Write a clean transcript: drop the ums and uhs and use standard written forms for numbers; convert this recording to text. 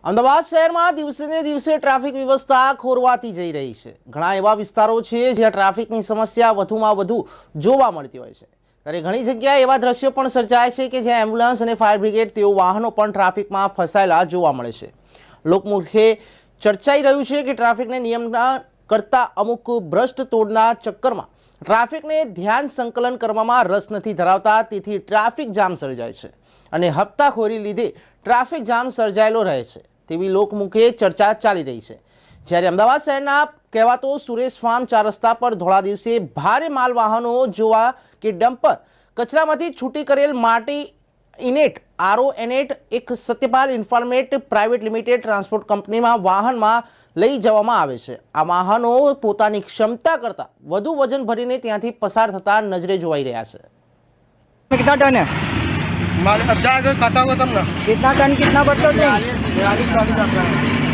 અમદાવાદ શહેરમાં દિવસે ને દિવસે ટ્રાફિક વ્યવસ્થા ખોરવાતી જઈ રહી છે। ઘણા એવા વિસ્તારો છે જ્યાં ટ્રાફિકની સમસ્યા વધુમાં વધુ જોવા મળતી હોય છે, ત્યારે ઘણી જગ્યાએ એવા દ્રશ્યો પણ સર્જાય છે કે જ્યાં એમ્બ્યુલન્સ અને ફાયર બ્રિગેડ તેઓ વાહનો પણ ટ્રાફિકમાં ફસાયેલા જોવા મળે છે। લોકમુખે ચર્ચાઈ રહ્યું છે કે ટ્રાફિકને નિયમના કરતા અમુક ભ્રષ્ટ તોડના ચક્કરમાં ટ્રાફિકને ધ્યાન સંકલન કરવામાં રસ નથી ધરાવતા, તેથી ટ્રાફિક જામ સર્જાય છે અને હપ્તાખોરી લીધે ટ્રાફિક જામ સર્જાયેલો રહે છે તેવી લોકમુખે ચર્ચા ચાલી રહી છે। જ્યારે અમદાવાદ શહેરના કહેવાતો સુરેશ ફાર્મ 4 રસ્તા પર ધોળા દિવસે ભારે માલ વાહનો જોવા કે ડમ્પર કચરામાંથી છૂટી કરેલ માટી ઇનેટ આરઓ એનેટ એક સત્યપાલ ઇન્ફોર્મેટ પ્રાઇવેટ લિમિટેડ ટ્રાન્સપોર્ટ કંપનીમાં વાહનમાં લઈ જવામાં આવે છે। આ વાહનો પોતાની ક્ષમતા કરતાં વધુ વજન ભરીને ત્યાંથી પસાર થતા નજરે જોવાઈ રહ્યા છે। कितना टन है? माल अब जाएगा काटा हुआ तब ना। कितना टन कितना बर्तन? 42 40 आता है।